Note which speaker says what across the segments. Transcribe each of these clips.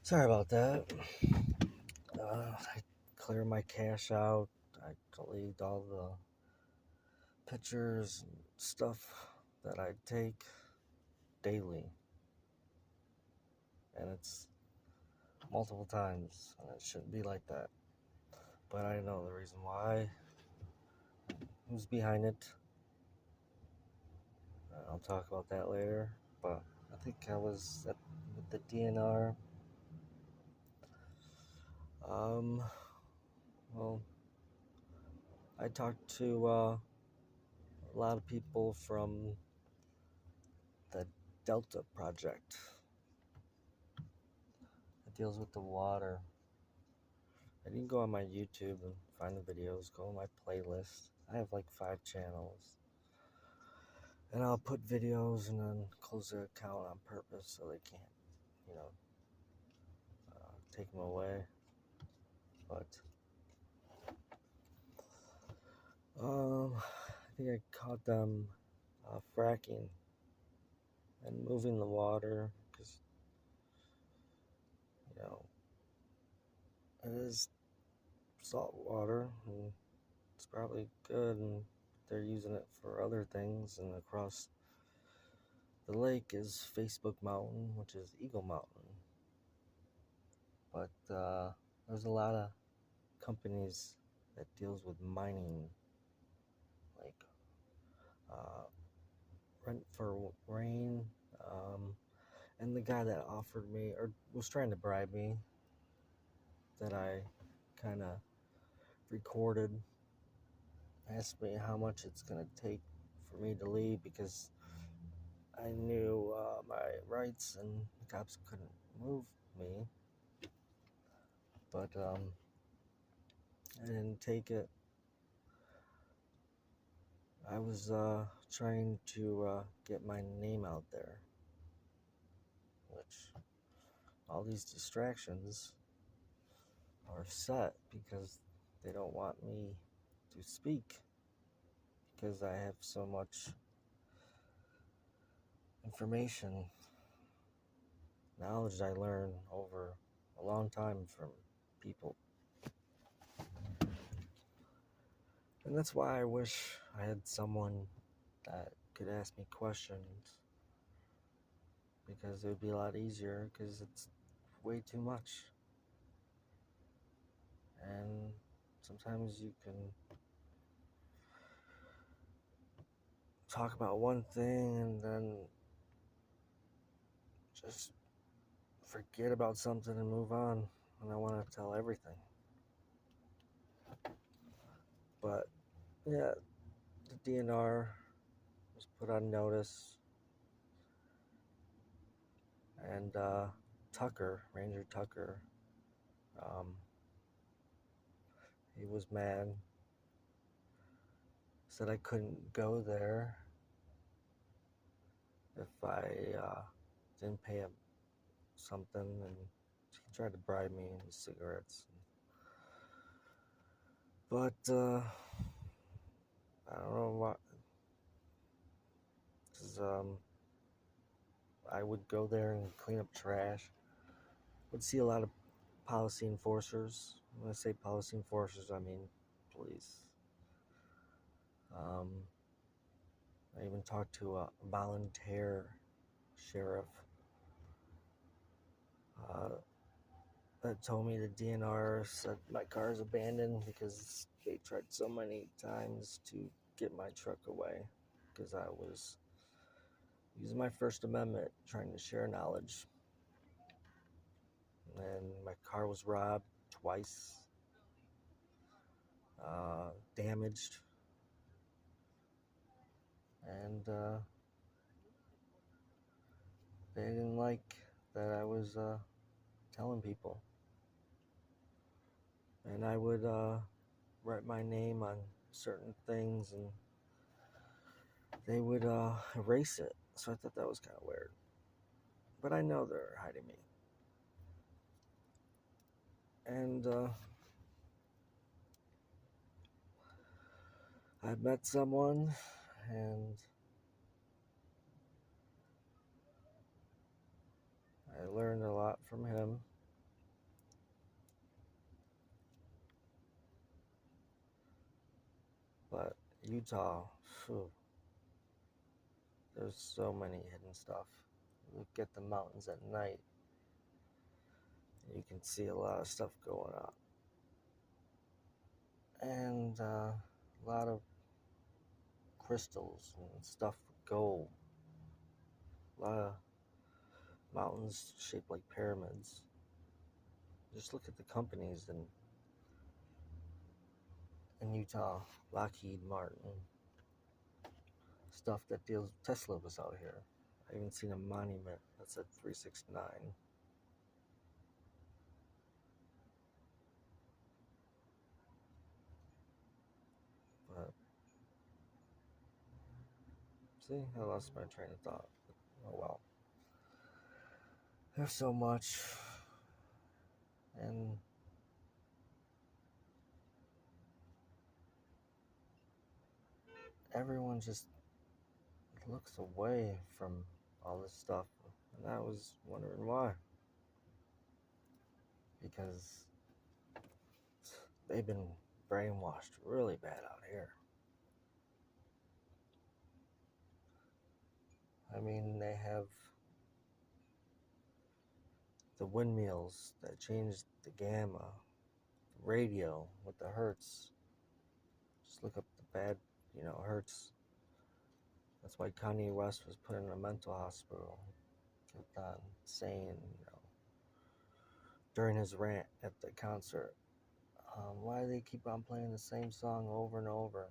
Speaker 1: Sorry about that. I clear my cache out. I delete all the pictures and stuff that I take daily. And it's multiple times. And it shouldn't be like that. But I know the reason why. Who's behind it? I'll talk about that later. But I think I was with the DNR. Um, well, I talked to a lot of people from the Delta Project. It deals with the water. And you can go on my YouTube and find the videos, go on my playlist. I have like 5 channels. And I'll put videos and then close the account on purpose so they can't, you know, take them away. But, I think I caught them fracking and moving the water because, you know, it is salt water and it's probably good and they're using it for other things. And across the lake is Facebook Mountain, which is Eagle Mountain. But there's a lot of companies that deals with mining, like Rent for Rain, and the guy that offered me or was trying to bribe me that I kind of recorded asked me how much it's gonna take for me to leave because I knew my rights and the cops couldn't move me. But I didn't take it. I was trying to get my name out there, which all these distractions are set because they don't want me to speak because I have so much information, knowledge I learned over a long time from people. And that's why I wish I had someone that could ask me questions because it would be a lot easier because it's way too much. And sometimes you can talk about one thing and then just forget about something and move on. And I want to tell everything. But yeah, the DNR was put on notice. And Tucker, Ranger Tucker, he was mad. Said I couldn't go there if I didn't pay him something, and he tried to bribe me with cigarettes. But I don't know what, because I would go there and clean up trash. Would see a lot of policy enforcers. When I say policy enforcers, I mean police. I even talked to a volunteer sheriff that told me the DNR said my car is abandoned because they tried so many times to get my truck away because I was using my First Amendment trying to share knowledge. And my car was robbed twice, damaged, and they didn't like that I was telling people. And I would write my name on certain things and they would erase it. So I thought that was kind of weird. But I know they're hiding me. And I met someone and I learned a lot from him. Utah, phew, there's so many hidden stuff. Look at the mountains at night. You can see a lot of stuff going on. And a lot of crystals and stuff with gold. A lot of mountains shaped like pyramids. Just look at the companies in Utah. Lockheed Martin. Stuff that deals Tesla was out here. I even seen a monument that said 369. But see, I lost my train of thought. Oh well. There's so much. And everyone just looks away from all this stuff. And I was wondering why. Because they've been brainwashed really bad out here. I mean, they have the windmills that change the gamma, the radio with the hertz. Just look up the bad, hertz. That's why Kanye West was put in a mental hospital. Kept on saying, during his rant at the concert, why do they keep on playing the same song over and over?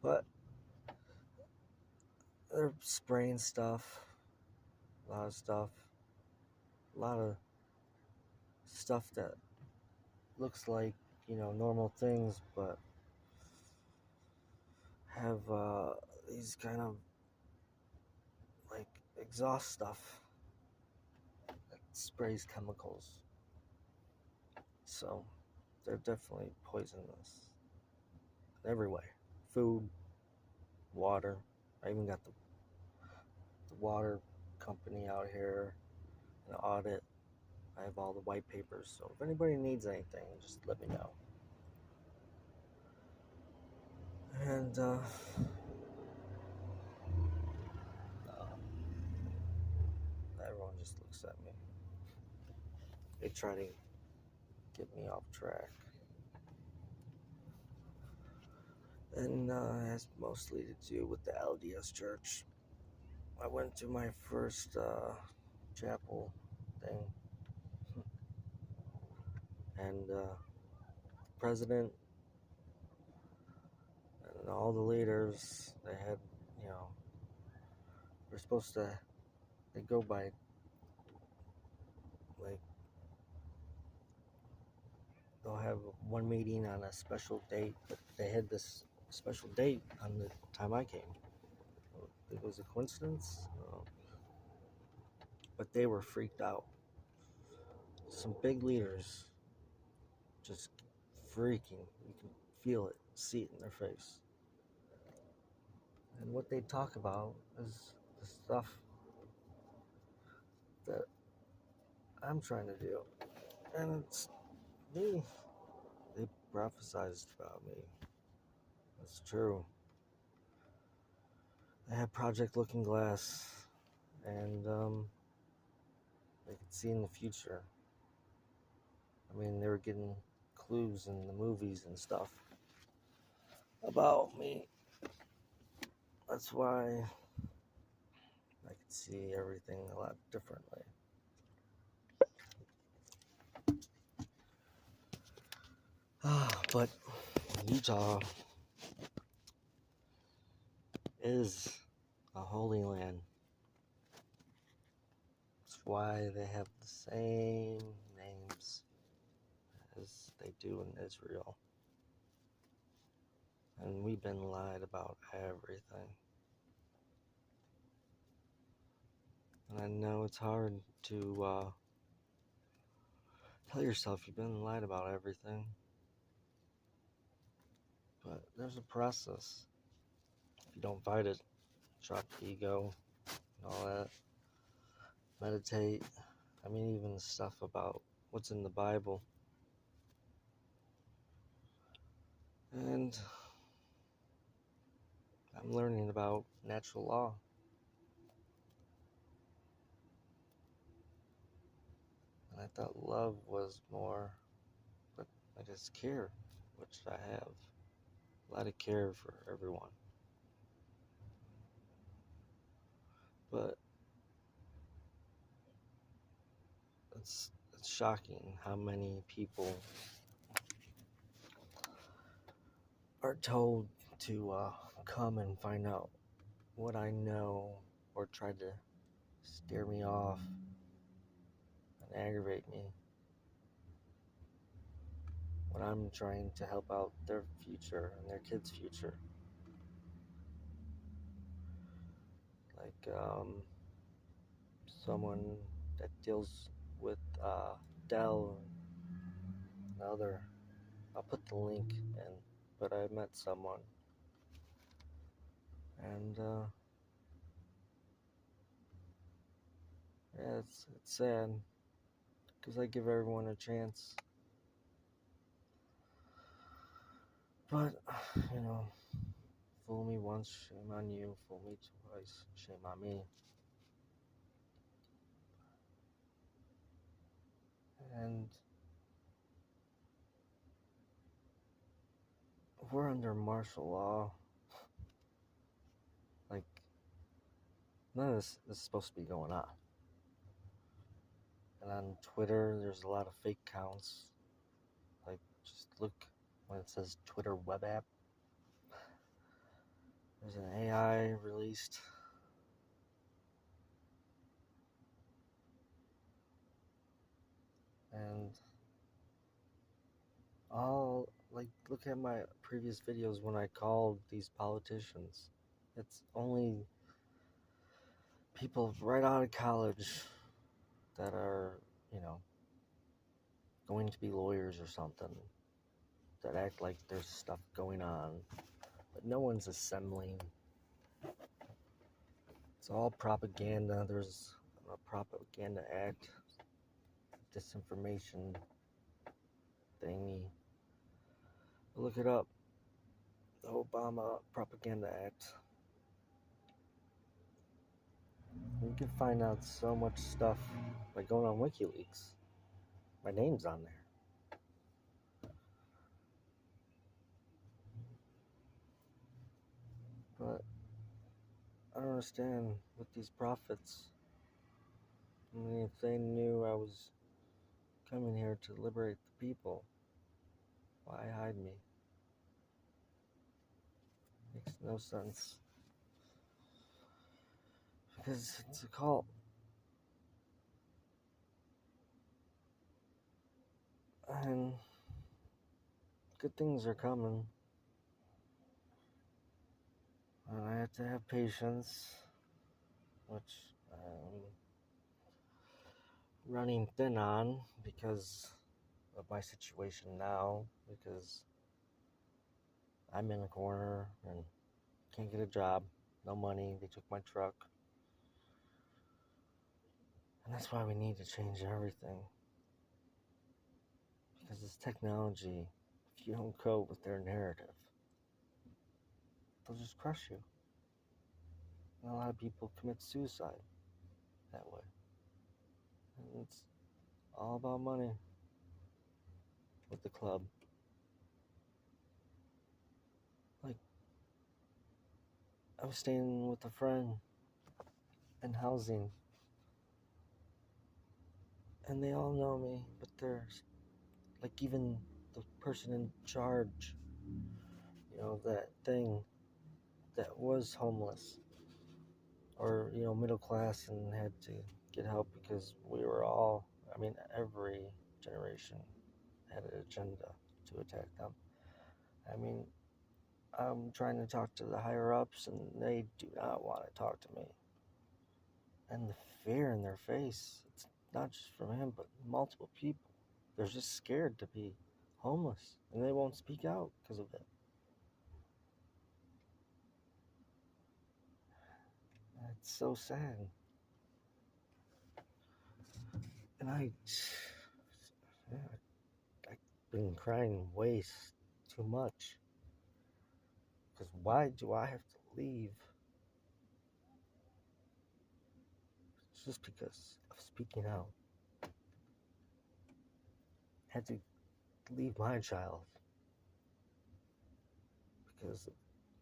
Speaker 1: But they're spraying stuff, a lot of stuff that looks like, normal things, but have these kind of like exhaust stuff that sprays chemicals. So they're definitely poisonous in every way. Food, water. I even got the water company out here, an audit. I have all the white papers, so if anybody needs anything, just let me know. And everyone just looks at me. They try to get me off track. And it has mostly to do with the LDS church. I went to my first chapel thing, and the president and all the leaders, they had, we're supposed to, they go by, like, they'll have one meeting on a special date, but they had this special date on the time I came. It was a coincidence, but they were freaked out. Some big leaders just freaking. You can feel it, see it in their face. And what they talk about is the stuff that I'm trying to do. And it's me. They prophesized about me. That's true. I had Project Looking Glass, and they could see in the future. I mean, they were getting clues in the movies and stuff about me. That's why I could see everything a lot differently. But Utah is a holy land. That's why they have the same names as they do in Israel. And we've been lied about everything. And I know it's hard to tell yourself you've been lied about everything. But there's a process. If you don't fight it, drop the ego and all that. Meditate. I mean, even stuff about what's in the Bible. And I'm learning about natural law. And I thought love was more, but I just care, which I have. A lot of care for everyone. But it's shocking how many people are told to come and find out what I know or try to scare me off and aggravate me when I'm trying to help out their future and their kids' future. Like someone that deals with Dell and other. I'll put the link in, but I met someone, and yeah, it's sad because I give everyone a chance, but you know, fool me once, shame on you. Fool me twice, shame on me. And we're under martial law. Like, none of this is supposed to be going on. And on Twitter, there's a lot of fake accounts. Like, just look when it says Twitter web app. There's an AI released. And I'll, like, look at my previous videos when I called these politicians. It's only people right out of college that are, you know, going to be lawyers or something, that act like there's stuff going on, but no one's assembling. It's all propaganda. There's a propaganda act, disinformation thingy. Look it up. The Obama Propaganda Act. You can find out so much stuff by going on WikiLeaks. My name's on there. But I don't understand with these prophets. I mean, if they knew I was coming here to liberate the people, why hide me? Makes no sense. Because it's a cult. And good things are coming. And I have to have patience, which I'm running thin on because of my situation now, because I'm in a corner and can't get a job, no money, they took my truck. And that's why we need to change everything. Because this technology, if you don't go with their narrative, they'll just crush you. And a lot of people commit suicide that way. And it's all about money with the club. Like, I was staying with a friend in housing, and they all know me, but there's, like, even the person in charge, you know, that thing that was homeless or, you know, middle class and had to get help because we were all, I mean, every generation had an agenda to attack them. I mean, I'm trying to talk to the higher ups and they do not want to talk to me. And the fear in their face, it's not just from him, but multiple people. They're just scared to be homeless and they won't speak out because of it. It's so sad. And yeah, I've been crying way too much. Because why do I have to leave? It's just because of speaking out. I had to leave my child because of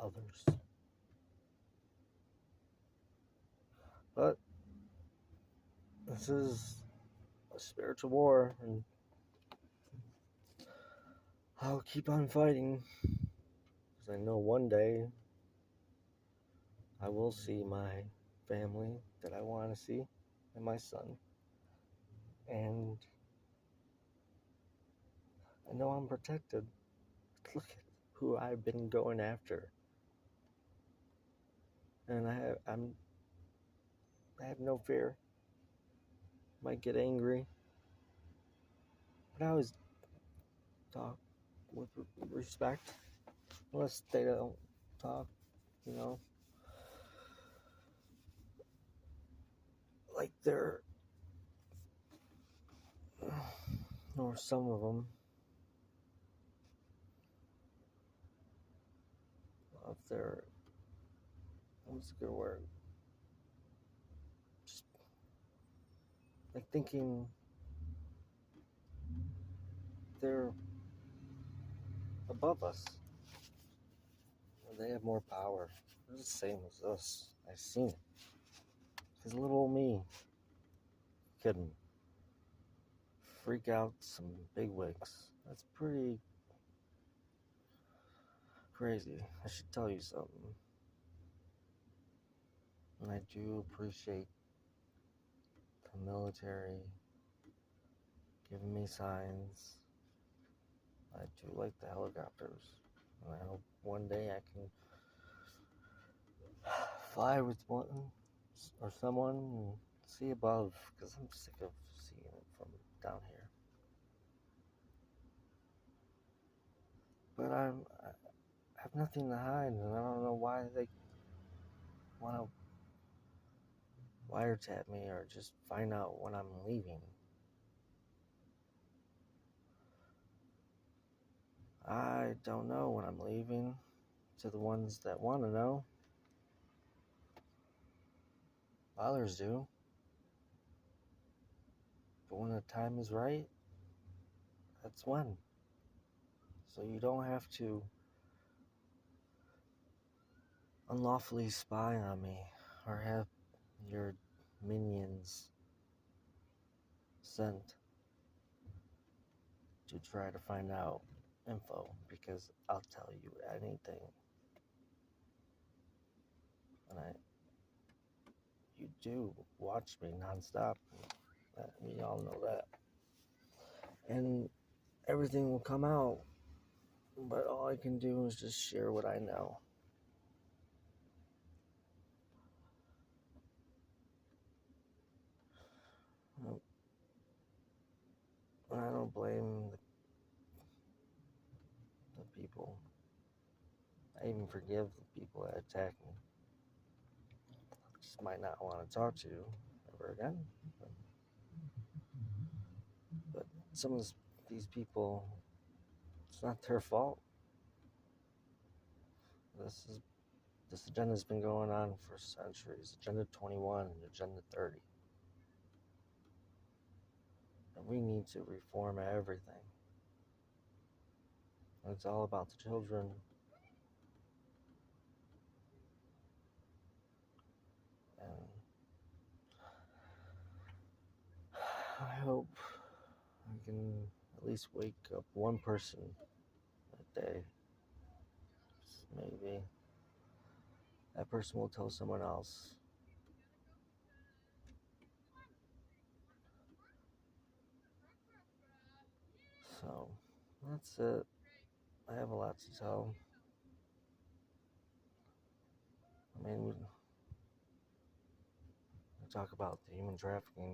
Speaker 1: others. But this is a spiritual war, and I'll keep on fighting because I know one day I will see my family that I want to see and my son. And I know I'm protected. Look at who I've been going after. And I have no fear. Might get angry, but I always talk with respect, unless they don't talk, you know, like they're, or some of them, if they're, what's a good word? Just like thinking they're above us. They have more power. They're the same as us. I've seen it. Because little old me couldn't freak out some bigwigs. That's pretty crazy. I should tell you something. And I do appreciate the military giving me signs. I do like the helicopters. And I hope one day I can fly with one or someone and see above, because I'm sick of seeing it from down here. But I have nothing to hide, and I don't know why they want to wiretap me or just find out when I'm leaving. I don't know when I'm leaving. To the ones that want to know, others do. But when the time is right, that's when. So you don't have to unlawfully spy on me or have your minions sent to try to find out info, because I'll tell you anything. And you do watch me nonstop. We all know that. And everything will come out, but all I can do is just share what I know. And I don't blame the people. I even forgive the people that attack me. Just might not want to talk to you ever again. But some of these people, it's not their fault. This agenda's been going on for centuries. Agenda 21 and Agenda 30. And we need to reform everything. And it's all about the children. And I hope I can at least wake up one person a day. Maybe that person will tell someone else. So that's it. I have a lot to tell. I mean, we talk about the human trafficking